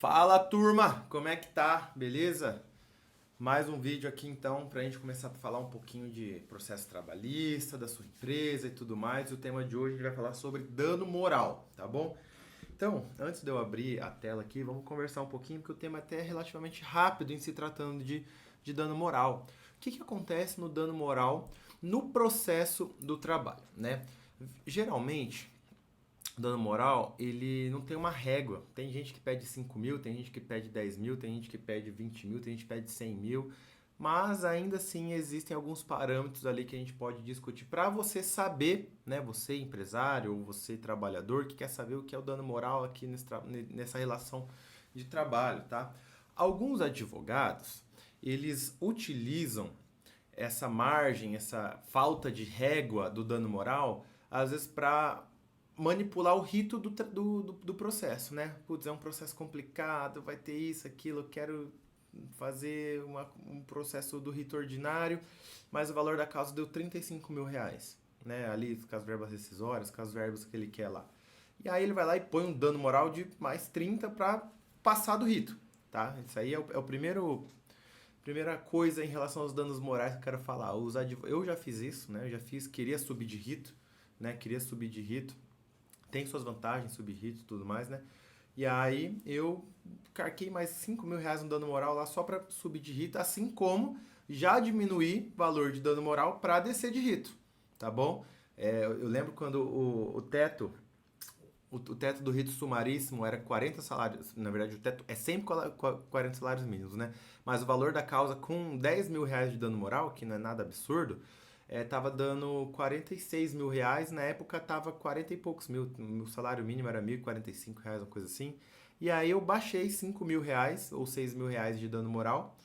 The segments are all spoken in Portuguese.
Fala turma, como é que tá? Beleza? Mais um vídeo aqui então pra gente começar a falar um pouquinho de processo trabalhista, da sua empresa e tudo mais. O tema de hoje a gente vai falar sobre dano moral, tá bom? Então, antes de eu abrir a tela aqui, vamos conversar um pouquinho, porque o tema até é relativamente rápido em se tratando de dano moral. O que acontece no dano moral no processo do trabalho, né? Geralmente, dano moral, ele não tem uma régua. Tem gente que pede 5 mil, tem gente que pede 10 mil, tem gente que pede 20 mil, tem gente que pede 100 mil. Mas ainda assim existem alguns parâmetros ali que a gente pode discutir para você saber, né? Você empresário ou você trabalhador que quer saber o que é o dano moral aqui nessa relação de trabalho, tá? Alguns advogados, eles utilizam essa margem, essa falta de régua do dano moral, às vezes para manipular o rito do processo, né? Putz, é um processo complicado, vai ter isso, aquilo, eu quero fazer um processo do rito ordinário, mas o valor da causa deu 35 mil reais, né? Ali, com as verbas rescisórias, com as verbas que ele quer lá. E aí ele vai lá e põe um dano moral de mais 30 para passar do rito, tá? Isso aí é o primeira coisa em relação aos danos morais que eu quero falar. Eu já fiz isso, né? Eu já fiz, queria subir de rito, né? Queria subir de rito. Tem suas vantagens, subir rito e tudo mais, né? E aí eu carquei mais 5 mil reais no dano moral lá só para subir de rito, assim como já diminuí valor de dano moral para descer de rito, tá bom? Eu lembro quando o teto do rito sumaríssimo era 40 salários. Na verdade, o teto é sempre 40 salários mínimos, né? Mas o valor da causa com 10 mil reais de dano moral, que não é nada absurdo, tava dando 46 mil reais. Na época tava 40 e poucos mil. O salário mínimo era 1.045 reais, uma coisa assim. E aí eu baixei 5 mil reais ou 6 mil reais de dano moral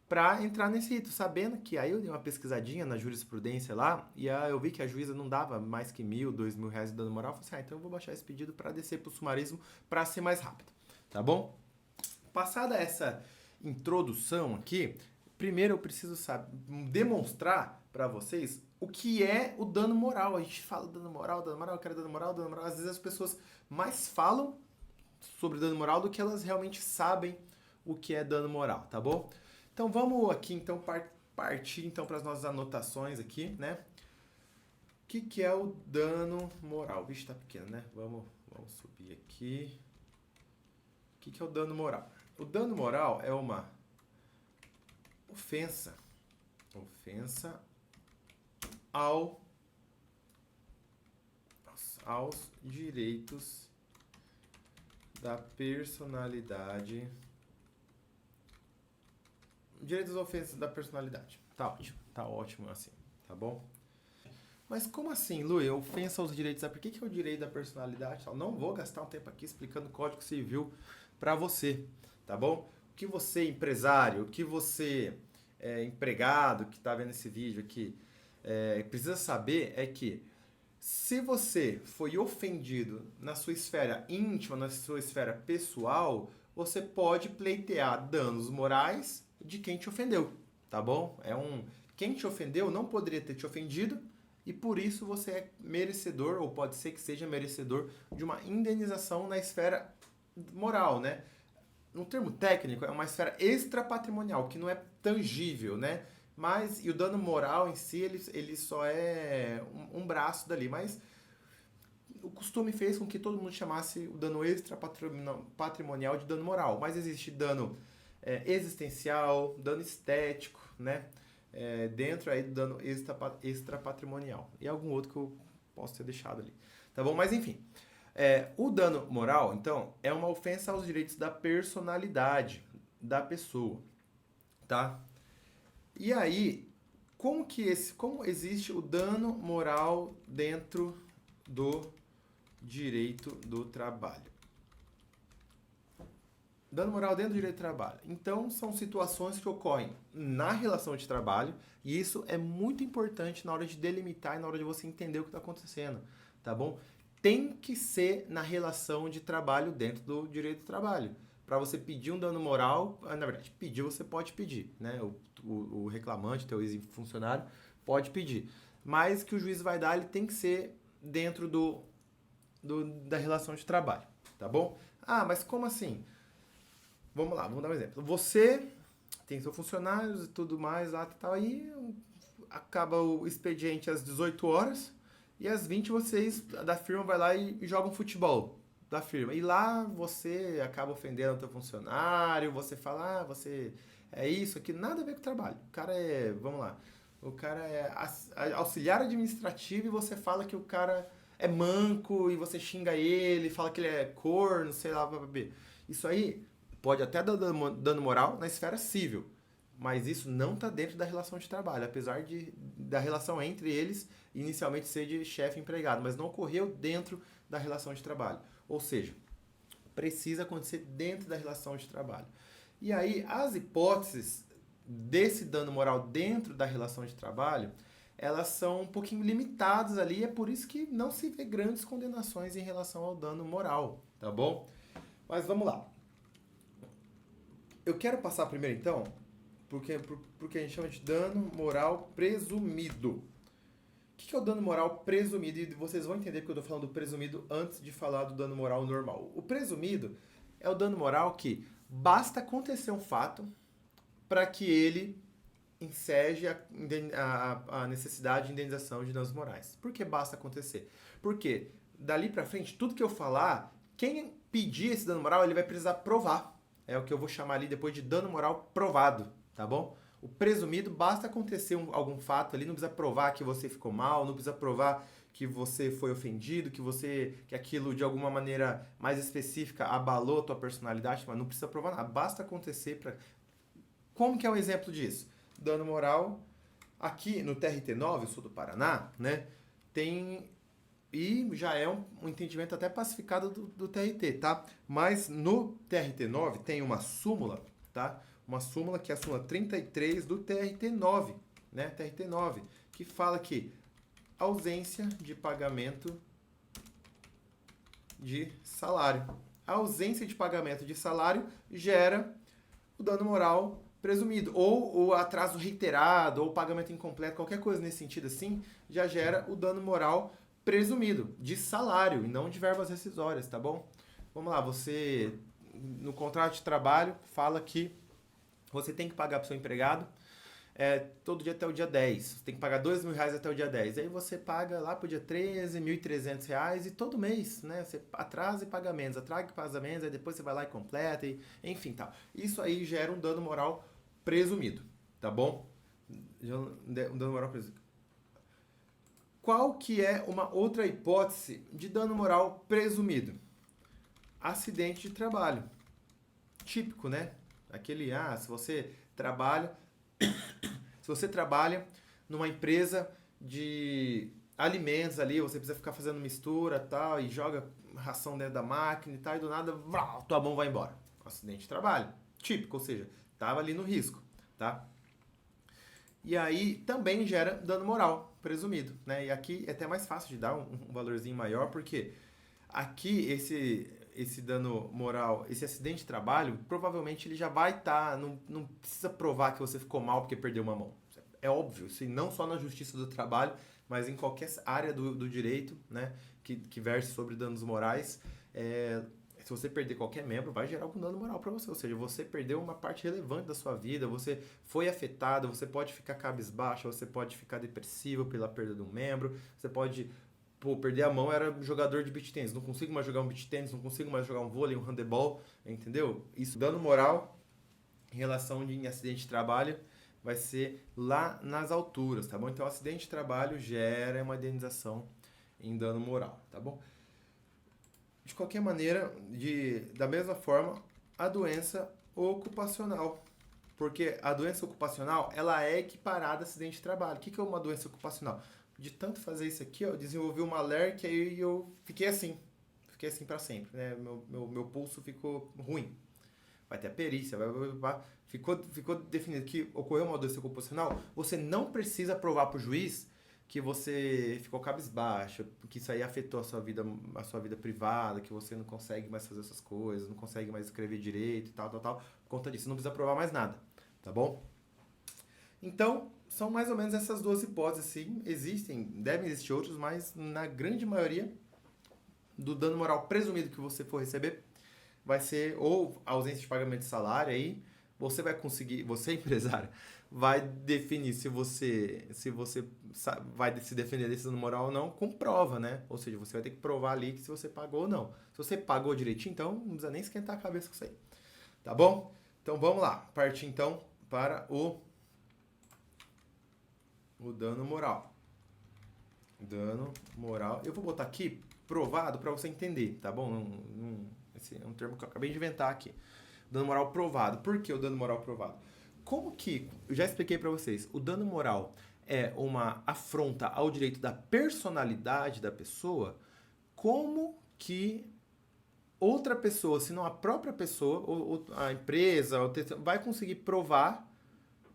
para entrar nesse rito, sabendo que aí eu dei uma pesquisadinha na jurisprudência lá e aí eu vi que a juíza não dava mais que 1.000, 2 mil reais de dano moral. Eu falei assim, então eu vou baixar esse pedido para descer pro sumarismo para ser mais rápido, tá bom? Passada essa introdução aqui, primeiro eu preciso demonstrar para vocês o que é o dano moral. A gente fala dano moral, eu quero dano moral, dano moral. Às vezes as pessoas mais falam sobre dano moral do que elas realmente sabem o que é dano moral, tá bom? Então vamos aqui então partir então para as nossas anotações aqui, né? O que é o dano moral? Vixe, tá pequeno, né? Vamos subir aqui. O que é o dano moral? O dano moral é uma ofensa ao, aos direitos da personalidade. Direitos às ofensas da personalidade. Tá ótimo assim, tá bom? Mas como assim, Lu? Ofensa aos direitos. Por que é o direito da personalidade? Não vou gastar um tempo aqui explicando o Código Civil para você, tá bom? O que você, empresário, o que você, empregado que está vendo esse vídeo aqui, precisa saber é que se você foi ofendido na sua esfera íntima, na sua esfera pessoal, você pode pleitear danos morais de quem te ofendeu, tá bom? Quem te ofendeu não poderia ter te ofendido e por isso você é merecedor, ou pode ser que seja merecedor, de uma indenização na esfera moral, né? No termo técnico, é uma esfera extrapatrimonial, que não é tangível, né? Mas, e o dano moral em si, ele só é um braço dali. Mas o costume fez com que todo mundo chamasse o dano extrapatrimonial de dano moral. Mas existe dano existencial, dano estético, né? Dentro aí do dano extrapatrimonial. E algum outro que eu posso ter deixado ali. Tá bom? Mas enfim. O dano moral, então, é uma ofensa aos direitos da personalidade da pessoa, tá? E aí, como existe o dano moral dentro do direito do trabalho? Dano moral dentro do direito do trabalho. Então, são situações que ocorrem na relação de trabalho e isso é muito importante na hora de delimitar e na hora de você entender o que está acontecendo, tá bom? Tem que ser na relação de trabalho dentro do direito do trabalho. Para você pedir um dano moral, na verdade, pedir você pode pedir, né? O reclamante, teu ex-funcionário, pode pedir. Mas que o juiz vai dar, ele tem que ser dentro da relação de trabalho, tá bom? Ah, mas como assim? vamos lá, vamos dar um exemplo. Você tem seus funcionários e tudo mais lá e tal, aí acaba o expediente às 18 horas e às 20 vocês da firma vai lá e jogam futebol da firma. E lá você acaba ofendendo o teu funcionário, você fala, você é isso aqui, nada a ver com o trabalho. O cara é, vamos lá, o cara é auxiliar administrativo e você fala que o cara é manco e você xinga ele, fala que ele é corno, sei lá, blá, blá, blá. Isso aí pode até dar dano moral na esfera civil, mas isso não está dentro da relação de trabalho, apesar da relação entre eles inicialmente ser de chefe e empregado, mas não ocorreu dentro da relação de trabalho. Ou seja, precisa acontecer dentro da relação de trabalho. E aí, as hipóteses desse dano moral dentro da relação de trabalho, elas são um pouquinho limitadas ali, é por isso que não se vê grandes condenações em relação ao dano moral, tá bom? Mas vamos lá. Eu quero passar primeiro, então, porque a gente chama de dano moral presumido. O que é o dano moral presumido? E vocês vão entender porque eu estou falando do presumido antes de falar do dano moral normal. O presumido é o dano moral que basta acontecer um fato para que ele enseje a necessidade de indenização de danos morais. Por que basta acontecer? Porque dali para frente, tudo que eu falar, quem pedir esse dano moral, ele vai precisar provar. É o que eu vou chamar ali depois de dano moral provado, tá bom? O presumido, basta acontecer algum fato ali, não precisa provar que você ficou mal, não precisa provar que você foi ofendido, que aquilo de alguma maneira mais específica abalou a tua personalidade, mas não precisa provar nada, basta acontecer para... Como que é um exemplo disso? Dano moral, aqui no TRT9, eu sou do Paraná, né, tem... E já é um entendimento até pacificado do TRT, tá? Mas no TRT9 tem uma súmula, tá? Uma súmula que é a súmula 33 do TRT9, né? TRT9, que fala que ausência de pagamento de salário. A ausência de pagamento de salário gera o dano moral presumido, ou o atraso reiterado, ou pagamento incompleto, qualquer coisa nesse sentido assim, já gera o dano moral presumido, de salário e não de verbas rescisórias, tá bom? Vamos lá, você, no contrato de trabalho, fala que você tem que pagar para o seu empregado todo dia até o dia 10. Você tem que pagar R$2.000 até o dia 10. Aí você paga lá para o dia 13, R$1.300 e todo mês, né? Você atrasa e paga menos, atrasa e paga menos, aí depois você vai lá e completa, e, enfim, tal. Isso aí gera um dano moral presumido, tá bom? Um dano moral presumido. Qual que é uma outra hipótese de dano moral presumido? Acidente de trabalho. Típico, né? Aquele, se você trabalha numa empresa de alimentos ali, você precisa ficar fazendo mistura tal, e joga ração dentro da máquina e tal, e do nada, tua mão vai embora. Acidente de trabalho. Típico, ou seja, estava ali no risco, tá? E aí também gera dano moral presumido, né? E aqui é até mais fácil de dar um valorzinho maior, porque aqui esse dano moral, esse acidente de trabalho, provavelmente ele já vai estar, não precisa provar que você ficou mal porque perdeu uma mão. É óbvio, isso não só na justiça do trabalho, mas em qualquer área do direito, né, que verse sobre danos morais, se você perder qualquer membro, vai gerar algum dano moral para você. Ou seja, você perdeu uma parte relevante da sua vida, você foi afetado, você pode ficar cabisbaixo, você pode ficar depressivo pela perda de um membro, você pode... perder a mão, era jogador de beach tennis, não consigo mais jogar um beach tennis, não consigo mais jogar um vôlei, um handebol, entendeu? Isso, dano moral em relação em acidente de trabalho vai ser lá nas alturas, tá bom? Então, acidente de trabalho gera uma indenização em dano moral, tá bom? De qualquer maneira, da mesma forma, a doença ocupacional. Porque a doença ocupacional, ela é equiparada a acidente de trabalho. O que é uma doença ocupacional? De tanto fazer isso aqui, eu desenvolvi uma LER que aí eu fiquei assim para sempre, né? Meu pulso ficou ruim. Vai ter a perícia, ficou definido que ocorreu uma doença ocupacional, você não precisa provar para o juiz que você ficou cabisbaixo, que isso aí afetou a sua vida privada, que você não consegue mais fazer essas coisas, não consegue mais escrever direito e tal, por conta disso, não precisa provar mais nada, tá bom? Então, são mais ou menos essas duas hipóteses, sim, devem existir outros, mas na grande maioria do dano moral presumido que você for receber, vai ser ou ausência de pagamento de salário aí, você vai conseguir, você empresário, vai definir se você vai se defender desse dano moral ou não com prova, né? Ou seja, você vai ter que provar ali que se você pagou ou não. Se você pagou direitinho, então não precisa nem esquentar a cabeça com isso aí. Tá bom? Então vamos lá, partir então para o dano moral. Dano moral. Eu vou botar aqui provado para você entender, tá bom? Esse é um termo que eu acabei de inventar aqui. Dano moral provado. Por que o dano moral provado? Como que, eu já expliquei para vocês, o dano moral é uma afronta ao direito da personalidade da pessoa, como que outra pessoa, se não a própria pessoa, ou a empresa, vai conseguir provar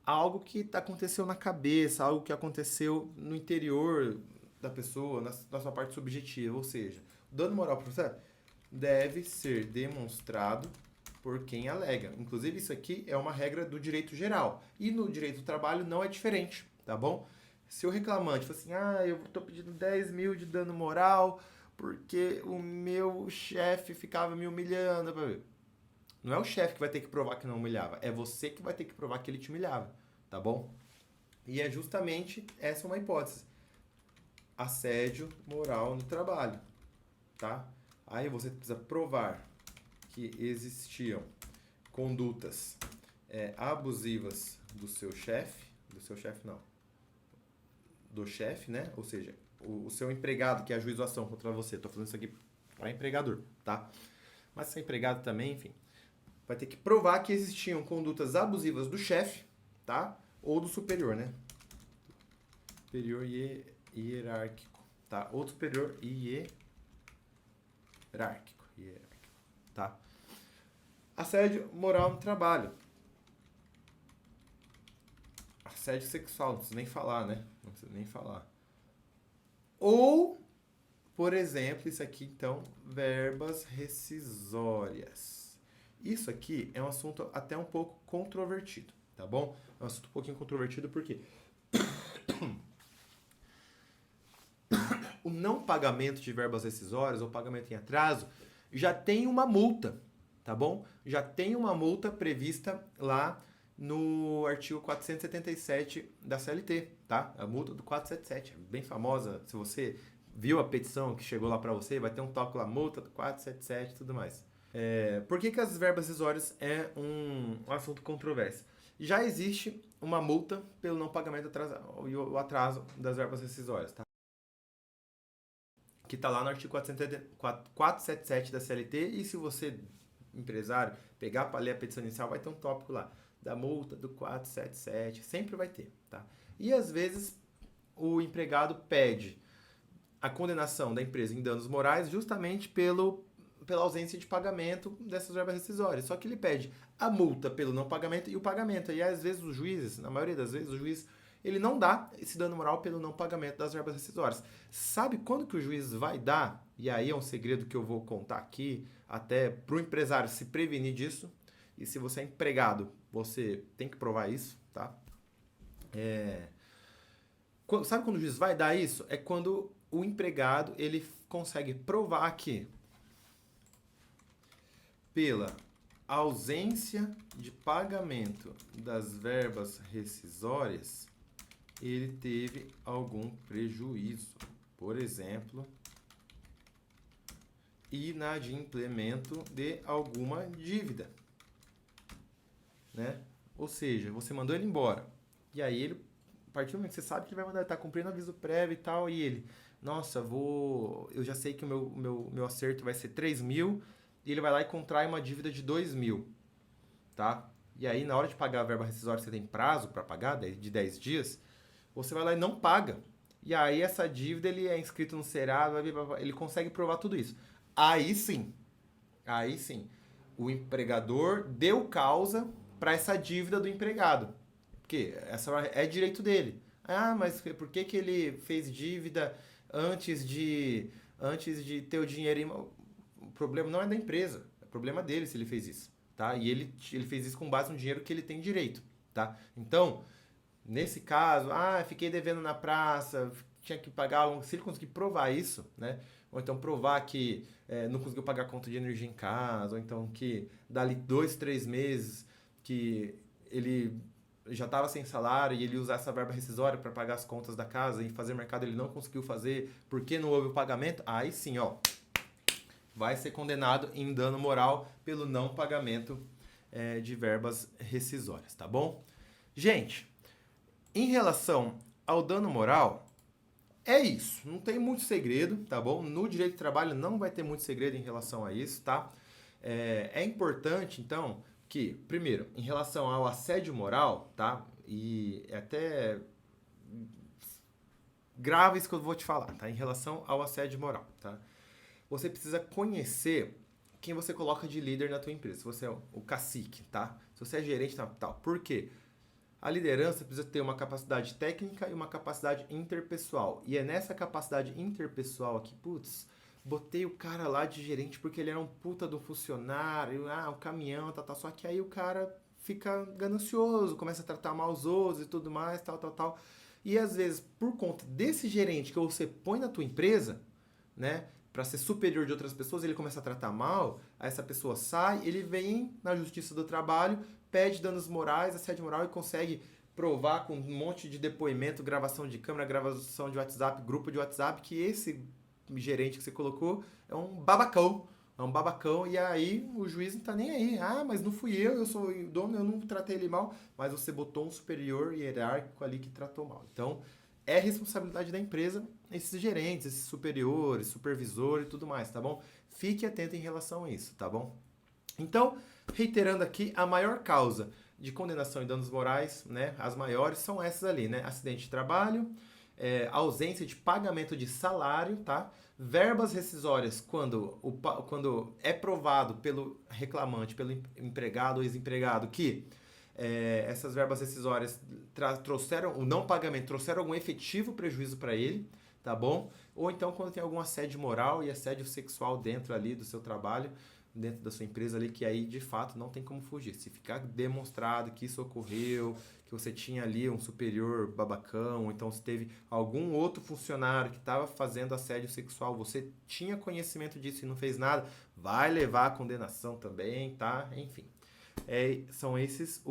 algo que aconteceu na cabeça, algo que aconteceu no interior da pessoa, na sua parte subjetiva. Ou seja, o dano moral processual deve ser demonstrado por quem alega. Inclusive, isso aqui é uma regra do direito geral. E no direito do trabalho não é diferente, tá bom? Se o reclamante fala assim, eu estou pedindo 10 mil de dano moral porque o meu chefe ficava me humilhando. Não é o chefe que vai ter que provar que não humilhava, é você que vai ter que provar que ele te humilhava, tá bom? E é justamente essa uma hipótese. Assédio moral no trabalho, tá? Aí você precisa provar que existiam condutas abusivas do seu chefe não, do chefe, né? Ou seja, o seu empregado que ajuizou a ação contra você. Estou falando isso aqui para empregador, tá? Mas se é empregado também, enfim, vai ter que provar que existiam condutas abusivas do chefe, tá? Ou do superior, né? Superior hierárquico, tá? Ou do superior hierárquico, tá? Assédio moral no trabalho. Assédio sexual, não precisa nem falar, né? Não precisa nem falar. Ou, por exemplo, isso aqui, então, verbas rescisórias. Isso aqui é um assunto até um pouco controvertido, tá bom? É um assunto um pouquinho controvertido porque o não pagamento de verbas rescisórias ou pagamento em atraso já tem uma multa, tá bom? Já tem uma multa prevista lá no artigo 477 da CLT, tá? A multa do 477, bem famosa. Se você viu a petição que chegou lá para você, vai ter um toque lá, multa do 477 e tudo mais. Por que as verbas rescisórias é um assunto controverso? Já existe uma multa pelo não pagamento e o atraso das verbas rescisórias, tá? Que está lá no artigo 477 da CLT, e se você, empresário, pegar para ler a petição inicial, vai ter um tópico lá, da multa do 477, sempre vai ter, tá? E às vezes o empregado pede a condenação da empresa em danos morais justamente pela ausência de pagamento dessas verbas rescisórias. Só que ele pede a multa pelo não pagamento e o pagamento. E às vezes os juízes, na maioria das vezes, o juiz ele não dá esse dano moral pelo não pagamento das verbas rescisórias. Sabe quando que o juiz vai dar? E aí é um segredo que eu vou contar aqui, até para o empresário se prevenir disso. E se você é empregado, você tem que provar isso, tá? Sabe quando o juiz vai dar isso? É quando o empregado ele consegue provar que pela ausência de pagamento das verbas rescisórias, ele teve algum prejuízo. Por exemplo, inadimplemento de alguma dívida, né? Ou seja, você mandou ele embora. E aí ele, a partir do momento que você sabe que ele vai mandar, ele tá cumprindo aviso prévio e tal, e ele, nossa, eu já sei que o meu acerto vai ser 3 mil, e ele vai lá e contrai uma dívida de 2 mil, tá? E aí, na hora de pagar a verba rescisória, você tem prazo para pagar, de 10 dias, você vai lá e não paga. E aí, essa dívida, ele é inscrito no Serasa, ele consegue provar tudo isso. Aí sim, o empregador deu causa para essa dívida do empregado. Porque essa é direito dele. Ah, mas por que ele fez dívida antes de ter o dinheiro? O problema não é da empresa, é problema dele se ele fez isso, tá? E ele fez isso com base no dinheiro que ele tem direito, tá? Então, nesse caso, fiquei devendo na praça, tinha que pagar, se ele conseguir provar isso, né? Ou então provar que não conseguiu pagar a conta de energia em casa, ou então que dali 2, 3 meses que ele já estava sem salário e ele usar essa verba rescisória para pagar as contas da casa e fazer mercado ele não conseguiu fazer porque não houve o pagamento, aí sim, ó, vai ser condenado em dano moral pelo não pagamento de verbas rescisórias, tá bom? Gente, em relação ao dano moral, é isso. Não tem muito segredo, tá bom? No direito do trabalho não vai ter muito segredo em relação a isso, tá? É importante, então, que, primeiro, em relação ao assédio moral, tá? E é até grave isso que eu vou te falar, tá? Em relação ao assédio moral, tá? Você precisa conhecer quem você coloca de líder na tua empresa. Se você é o cacique, tá? Se você é gerente, tal. Por quê? A liderança precisa ter uma capacidade técnica e uma capacidade interpessoal. E é nessa capacidade interpessoal aqui, putz, botei o cara lá de gerente porque ele era um puta do funcionário, o caminhão, tal. Só que aí o cara fica ganancioso, começa a tratar mal os outros e tudo mais, tal. E às vezes, por conta desse gerente que você põe na tua empresa, né, para ser superior de outras pessoas, ele começa a tratar mal, aí essa pessoa sai, ele vem na Justiça do Trabalho, pede danos morais, assédio moral e consegue provar com um monte de depoimento, gravação de câmera, gravação de WhatsApp, grupo de WhatsApp, que esse gerente que você colocou é um babacão. É um babacão e aí o juiz não tá nem aí. Ah, mas não fui eu sou o dono, eu não tratei ele mal, mas você botou um superior hierárquico ali que tratou mal. Então, é responsabilidade da empresa esses gerentes, esses superiores, supervisores e tudo mais, tá bom? Fique atento em relação a isso, tá bom? Então, reiterando aqui, a maior causa de condenação e danos morais, né? As maiores são essas ali, né? Acidente de trabalho, ausência de pagamento de salário, tá? Verbas rescisórias quando é provado pelo reclamante, pelo empregado ou ex-empregado que essas verbas rescisórias trouxeram, o não pagamento, trouxeram algum efetivo prejuízo para ele, tá bom? Ou então quando tem algum assédio moral e assédio sexual dentro ali do seu trabalho, dentro da sua empresa ali, que aí de fato não tem como fugir. Se ficar demonstrado que isso ocorreu, que você tinha ali um superior babacão, ou então se teve algum outro funcionário que estava fazendo assédio sexual, você tinha conhecimento disso e não fez nada, vai levar a condenação também, tá? Enfim. São essas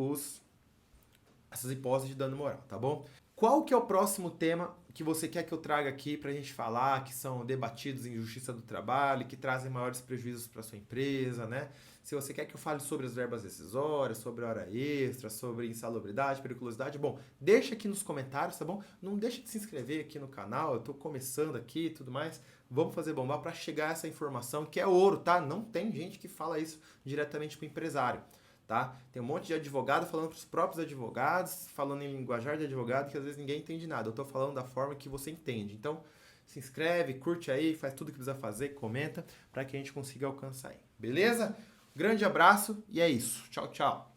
hipóteses de dano moral, tá bom? Qual que é o próximo tema que você quer que eu traga aqui pra gente falar, que são debatidos em justiça do trabalho, que trazem maiores prejuízos para sua empresa, né? Se você quer que eu fale sobre as verbas rescisórias, sobre hora extra, sobre insalubridade, periculosidade, bom, deixa aqui nos comentários, tá bom? Não deixa de se inscrever aqui no canal, eu tô começando aqui e tudo mais. Vamos fazer bombar para chegar essa informação, que é ouro, tá? Não tem gente que fala isso diretamente pro empresário. Tá? Tem um monte de advogado falando para os próprios advogados, falando em linguajar de advogado, que às vezes ninguém entende nada. Eu estou falando da forma que você entende. Então, se inscreve, curte aí, faz tudo que precisa fazer, comenta, para que a gente consiga alcançar aí. Beleza? Grande abraço e é isso. Tchau, tchau.